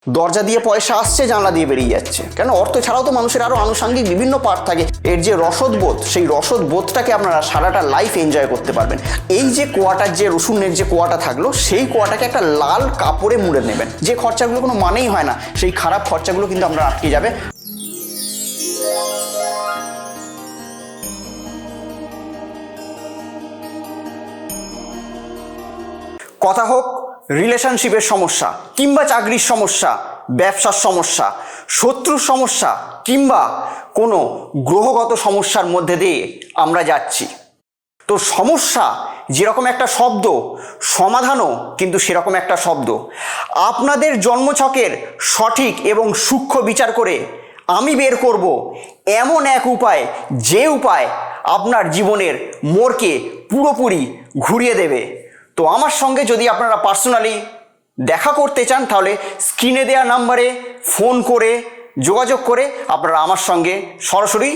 দরজা দিয়ে পয়সা আসছে, জানলা দিয়ে বেরিয়ে যাচ্ছে। কেন? অর্থ ছাড়াও তো মানুষের আরও আনুষঙ্গিক বিভিন্ন পার্ট থাকে। এর যে রসদবোধ, সেই রসদবোধটাকে আপনারা সারাটা লাইফ এনজয় করতে পারবেন। এই যে কোয়াটার যে রসুনের যে কোয়াটা থাকলো, সেই কোয়াটাকে একটা লাল কাপড়ে মুড়ে নেবেন। যে খরচাগুলো কোনো মানেই হয় না, সেই খারাপ খরচাগুলো কিন্তু আপনার আটকে যাবে। কথা হোক রিলেশনশিপের সমস্যা, কিংবা চাকরির সমস্যা, ব্যবসার সমস্যা, শত্রুর সমস্যা, কিংবা কোনো গ্রহগত সমস্যার মধ্যে দিয়ে আমরা যাচ্ছি। তো সমস্যা যেরকম একটা শব্দ, সমাধানও কিন্তু সেরকম একটা শব্দ। আপনাদের জন্মছকের সঠিক এবং সূক্ষ্ম বিচার করে আমি বের করব এমন এক উপায়, যে উপায় আপনার জীবনের মোড়কে পুরোপুরি ঘুরিয়ে দেবে। তো আমার সঙ্গে যদি আপনারা পার্সোনালি দেখা করতে চান, তাহলে স্ক্রিনে দেওয়া নাম্বারে ফোন করে যোগাযোগ করে আপনারা আমার সঙ্গে সরাসরি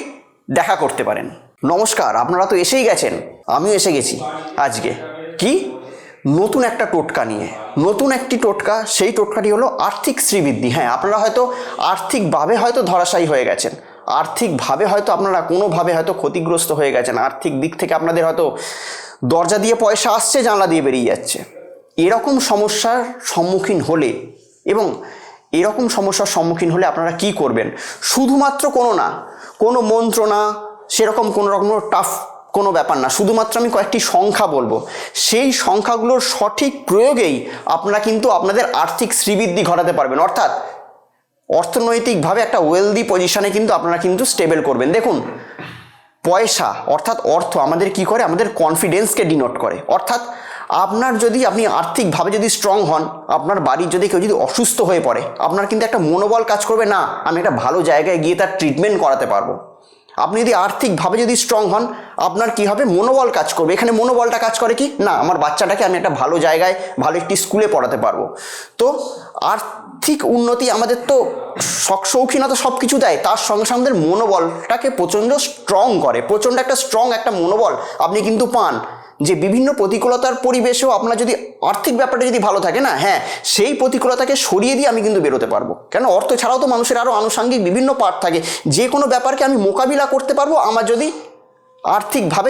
দেখা করতে পারেন। নমস্কার, আপনারা তো এসেই গেছেন, আমিও এসে গেছি আজকে কি নতুন একটা টোটকা নিয়ে। নতুন একটি টোটকা, সেই টোটকাটি হলো আর্থিক শ্রীবৃদ্ধি। হ্যাঁ, আপনারা হয়তো আর্থিকভাবে হয়তো ধরাশায়ী হয়ে গেছেন, আর্থিকভাবে হয়তো আপনারা কোনোভাবে হয়তো ক্ষতিগ্রস্ত হয়ে গেছেন, আর্থিক দিক থেকে আপনাদের হয়তো দরজা দিয়ে পয়সা আসছে, জানলা দিয়ে বেরিয়ে যাচ্ছে। এরকম সমস্যার সম্মুখীন হলে এবং এরকম সমস্যার সম্মুখীন হলে আপনারা কি করবেন? শুধুমাত্র কোনো মন্ত্র না, সেরকম কোনো রকম টাফ কোনো ব্যাপার না। শুধুমাত্র আমি কয়েকটি সংখ্যা বলবো, সেই সংখ্যাগুলোর সঠিক প্রয়োগেই আপনারা কিন্তু আপনাদের আর্থিক শ্রীবৃদ্ধি ঘটাতে পারবেন। অর্থাৎ অর্থনৈতিকভাবে একটা ওয়েলদি পজিশনে কিন্তু আপনারা কিন্তু স্টেবল করবেন। দেখুন, পয়সা অর্থাৎ অর্থ আমাদের কি করে? আমাদের কনফিডেন্সকে ডিনোট করে। অর্থাৎ আপনি আর্থিকভাবে যদি স্ট্রং হন, আপনার বাড়ির যদি কেউ যদি অসুস্থ হয়ে পড়ে, আপনার কিন্তু একটা মনোবল কাজ করবে, না আমি একটা ভালো জায়গায় গিয়ে তার ট্রিটমেন্ট করাতে পারবো। আপনি যদি আর্থিকভাবে যদি স্ট্রং হন, আপনার কি হবে? মনোবল কাজ করবে। এখানে মনোবলটা কাজ করে কি না, আমার বাচ্চাটাকে আমি একটা ভালো জায়গায়, ভালো একটি স্কুলে পড়াতে পারবো। তো আর্থিক উন্নতি আমাদের তো শৌখিনতা সব কিছু দেয়, তার সঙ্গে সঙ্গে আমাদের মনোবলটাকে প্রচণ্ড স্ট্রং করে। প্রচণ্ড একটা স্ট্রং একটা মনোবল আপনি কিন্তু পান, যে বিভিন্ন প্রতিকূলতার পরিবেশেও আপনার যদি আর্থিক ব্যাপারটা যদি ভালো থাকে না, হ্যাঁ, সেই প্রতিকূলতাকে সরিয়ে দিয়ে আমি কিন্তু বেরোতে পারবো। কেন? অর্থ ছাড়াও তো মানুষের আরও আনুষঙ্গিক বিভিন্ন পার্ট থাকে। যে কোনো ব্যাপারকে আমি মোকাবিলা করতে পারবো আমার যদি আর্থিকভাবে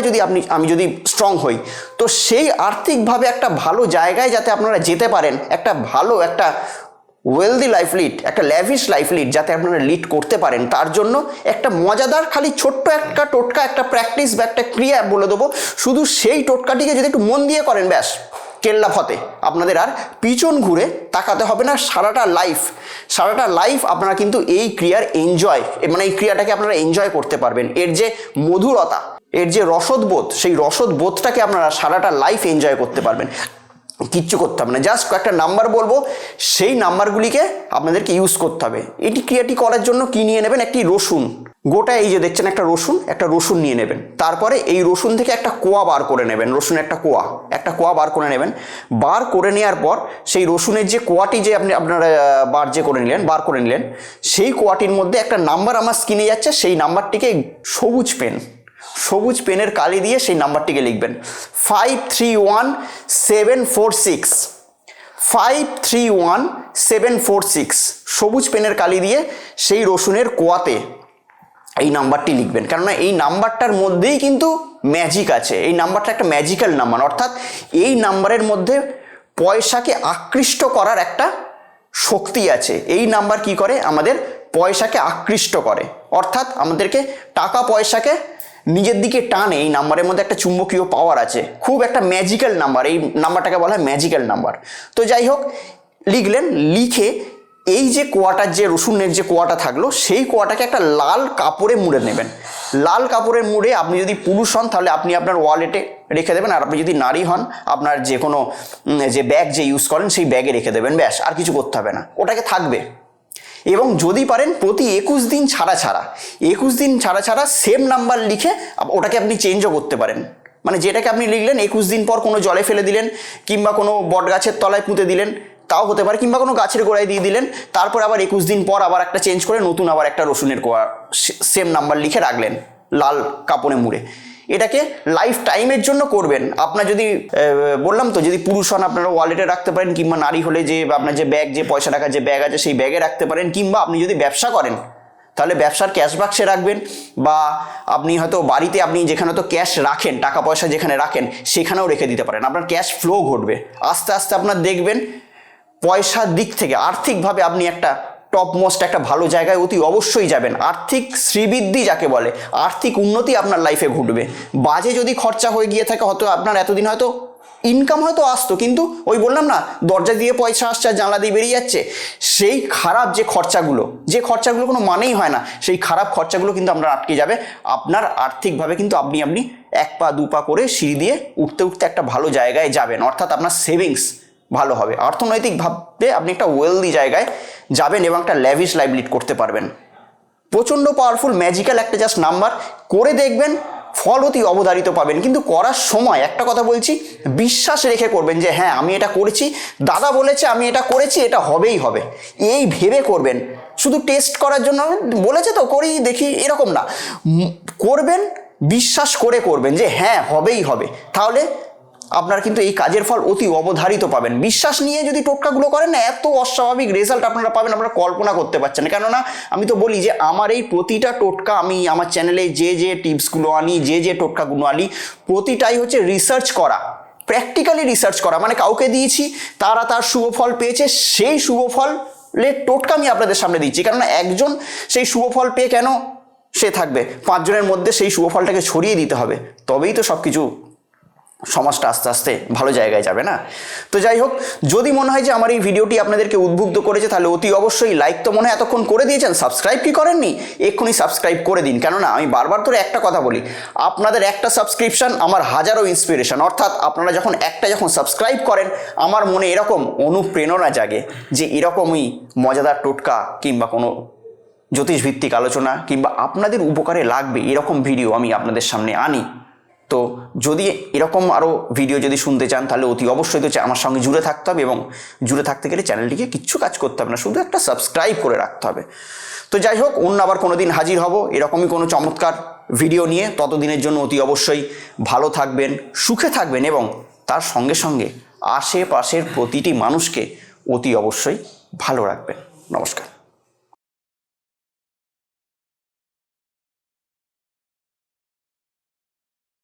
আমি যদি স্ট্রং হই। তো সেই আর্থিকভাবে একটা ভালো জায়গায় যাতে আপনারা যেতে পারেন, একটা ভালো একটা ওয়েলদি লাইফ লিড, একটা ল্যাভিশ লাইফ লিড যাতে আপনারা লিড করতে পারেন, তার জন্য একটা মজাদার খালি ছোট্ট একটা টোটকা, একটা প্র্যাকটিস বা একটা ক্রিয়া বলে দেবো। শুধু সেই টোটকাটিকে যদি একটু মন দিয়ে করেন, ব্যাস কেল্লা ফতে। আপনাদের আর পিছন ঘুরে তাকাতে হবে না। সারাটা লাইফ আপনারা কিন্তু এই ক্রিয়ার এই ক্রিয়াটাকে আপনারা এনজয় করতে পারবেন। এর যে মধুরতা, এর যে রসদবোধ, সেই রসদবোধটাকে আপনারা সারাটা লাইফ এনজয় করতে পারবেন। কিচ্ছু করতে হবে না, জাস্ট কয়েকটা নাম্বার বলবো, সেই নাম্বারগুলিকে আপনাদেরকে ইউজ করতে হবে। এটি ক্রিয়াটি করার জন্য কি নিয়ে নেবেন? একটি রসুন, গোটা এই যে দেখছেন একটা রসুন নিয়ে নেবেন। তারপরে এই রসুন থেকে একটা কোয়া বার করে নেবেন। রসুন একটা কোয়া বার করে নেবেন। বার করে নেওয়ার পর সেই রসুনের যে কোয়াটি যে আপনারা বার করে নিলেন, সেই কোয়াটির মধ্যে একটা নাম্বার আমার স্ক্রিনে যাচ্ছে, সেই নাম্বারটিকে সবুজ পেনের কালি দিয়ে সেই নাম্বারটিকে লিখবেন 531746। 531746 সবুজ পেনের কালি দিয়ে সেই রসুনের কোয়াতে এই নাম্বারটি লিখবেন। কেননা এই নাম্বারটার মধ্যেই কিন্তু ম্যাজিক আছে। এই নাম্বারটা একটা ম্যাজিক্যাল নাম্বার। অর্থাৎ এই নাম্বারের মধ্যে পয়সাকে আকৃষ্ট করার একটা শক্তি আছে। এই নাম্বার কি করে? আমাদের পয়সাকে আকৃষ্ট করে, অর্থাৎ আমাদেরকে টাকা পয়সাকে নিজের দিকে টানে। এই নাম্বারের মধ্যে একটা চুম্বকীয় পাওয়ার আছে, খুব একটা ম্যাজিক্যাল নাম্বার। এই নাম্বারটাকে বলা হয় ম্যাজিক্যাল নাম্বার। তো যাই হোক, লিখলেন। লিখে এই যে কোয়াটার যে রসুনের যে কোয়াটা থাকলো, সেই কোয়াটাকে একটা লাল কাপড়ে মুড়ে নেবেন। লাল কাপড়ে মুড়ে, আপনি যদি পুরুষ হন তাহলে আপনি আপনার ওয়ালেটে রেখে দেবেন, আর আপনি যদি নারী হন আপনার যে কোনো যে ব্যাগ যে ইউজ করেন সেই ব্যাগে রেখে দেবেন। ব্যাস, আর কিছু করতে হবে না, ওটাকে থাকবে। এবং যদি পারেন প্রতি 21 দিন ছাড়া সেম নাম্বার লিখে ওটাকে আপনি চেঞ্জও করতে পারেন। মানে যেটাকে আপনি লিখলেন 21 দিন পর কোনো জলে ফেলে দিলেন, কিংবা কোনো বট গাছের তলায় পুঁতে দিলেন, তাও হতে পারে, কিংবা কোনো গাছের গোড়ায় দিয়ে দিলেন। তারপর আবার 21 দিন পর আবার একটা চেঞ্জ করে নতুন আবার একটা রসুনের কোয়া সেম নাম্বার লিখে রাখলেন লাল কাপড়ে মুড়ে। এটাকে লাইফ টাইমের জন্য করবেন। আপনার যদি বললাম তো, যদি পুরুষ হন আপনারা ওয়ালেটে রাখতে পারেন, কিংবা নারী হলে যে আপনার যে ব্যাগ, যে পয়সা রাখার যে ব্যাগ আছে সেই ব্যাগে রাখতে পারেন, কিংবা আপনি যদি ব্যবসা করেন তাহলে ব্যবসার ক্যাশ বাক্সে রাখবেন, বা আপনি হয়তো বাড়িতে আপনি যেখানে তো ক্যাশ রাখেন, টাকা পয়সা যেখানে রাখেন সেখানেও রেখে দিতে পারেন। আপনার ক্যাশ ফ্লো ঘটবে, আস্তে আস্তে আপনার দেখবেন পয়সার দিক থেকে আর্থিকভাবে আপনি একটা টপ মোস্ট একটা ভালো জায়গায় অতি অবশ্যই যাবেন। আর্থিক শ্রীবৃদ্ধি যাকে বলে, আর্থিক উন্নতি আপনার লাইফে ঘটবে। বাজে যদি খরচা হয়ে গিয়ে থাকে, হয়তো আপনার এতদিন হয়তো ইনকাম হয়তো আসতো, কিন্তু ওই বললাম না, দরজা দিয়ে পয়সা আসছে আর জানলা দিয়ে বেরিয়ে যাচ্ছে, সেই খারাপ যে খরচাগুলো কোনো মানেই হয় না, সেই খারাপ খরচাগুলো কিন্তু আপনার আটকে যাবে। আপনার আর্থিকভাবে কিন্তু আপনি এক পা দু পা করে সিঁড়ি দিয়ে উঠতে উঠতে একটা ভালো জায়গায় যাবেন, অর্থাৎ আপনার সেভিংস ভালো হবে। অর্থনৈতিকভাবে আপনি একটা ওয়েলদি জায়গায় যাবেন এবং একটা ল্যাভিশ লাইফ লিড করতে পারবেন। প্রচণ্ড পাওয়ারফুল ম্যাজিক্যাল একটা জাস্ট নাম্বার, করে দেখবেন ফল অতি অবধারিত পাবেন। কিন্তু করার সময় একটা কথা বলছি, বিশ্বাস রেখে করবেন যে হ্যাঁ আমি এটা করেছি, দাদা বলেছে আমি এটা করেছি, এটা হবেই হবে, এই ভেবে করবেন। শুধু টেস্ট করার জন্য বলেছে তো করি দেখি এরকম না, করবেন বিশ্বাস করে করবেন যে হ্যাঁ হবেই হবে, তাহলে আপনার কিন্তু এই কাজের ফল অতি অবধারিত পাবেন। বিশ্বাস নিয়ে যদি টোটকাগুলো করেন না, এত অস্বাভাবিক রেজাল্ট আপনারা পাবেন, আপনারা কল্পনা করতে পারছেন। কেননা আমি তো বলি যে আমার এই প্রতিটা টোটকা, আমি আমার চ্যানেলে যে টিপসগুলো আনি, যে টোটকাগুলো আনি, প্রতিটাই হচ্ছে রিসার্চ করা, প্র্যাকটিক্যালি রিসার্চ করা। মানে কাউকে দিয়েছি, তারা তার শুভ ফল পেয়েছে, সেই শুভ ফলের টোটকা আমি আপনাদের সামনে দিচ্ছি। কেননা একজন সেই শুভ ফল পেয়ে কেন সে থাকবে, 5 জনের মধ্যে সেই শুভ ফলটাকে ছড়িয়ে দিতে হবে, তবেই তো সব কিছু সমাজটা আস্তে আস্তে ভালো জায়গায় যাবে না। তো যাই হোক, যদি মনে হয় যে আমার এই ভিডিওটি আপনাদেরকে উদ্বুদ্ধ করেছে, তাহলে অতি অবশ্যই লাইক তো মনে হয় এতক্ষণ করে দিয়েছেন, সাবস্ক্রাইব কি করেননি, এক্ষুনি সাবস্ক্রাইব করে দিন। কেননা আমি বারবার ধরে একটা কথা বলি, আপনাদের একটা সাবস্ক্রিপশন আমার হাজারো ইন্সপিরেশন। অর্থাৎ আপনারা যখন সাবস্ক্রাইব করেন, আমার মনে এরকম অনুপ্রেরণা জাগে যে এরকমই মজাদার টোটকা কিংবা কোনো জ্যোতিষভিত্তিক আলোচনা কিংবা আপনাদের উপকারে লাগবে এরকম ভিডিও আমি আপনাদের সামনে আনি। তো যদি এরকম আরও ভিডিও যদি শুনতে চান, তাহলে অতি অবশ্যই তো আমার সঙ্গে জুড়ে থাকতে হবে, এবং জুড়ে থাকতে গেলে চ্যানেলটিকে কিচ্ছু কাজ করতে হবে না, শুধু একটা সাবস্ক্রাইব করে রাখতে হবে। তো যাই হোক, অন্য আবার কোনো দিন হাজির হব এরকমই কোনো চমৎকার ভিডিও নিয়ে। ততদিনের জন্য অতি অবশ্যই ভালো থাকবেন, সুখে থাকবেন, এবং তার সঙ্গে সঙ্গে আশেপাশের প্রতিটি মানুষকে অতি অবশ্যই ভালো রাখবেন। নমস্কার।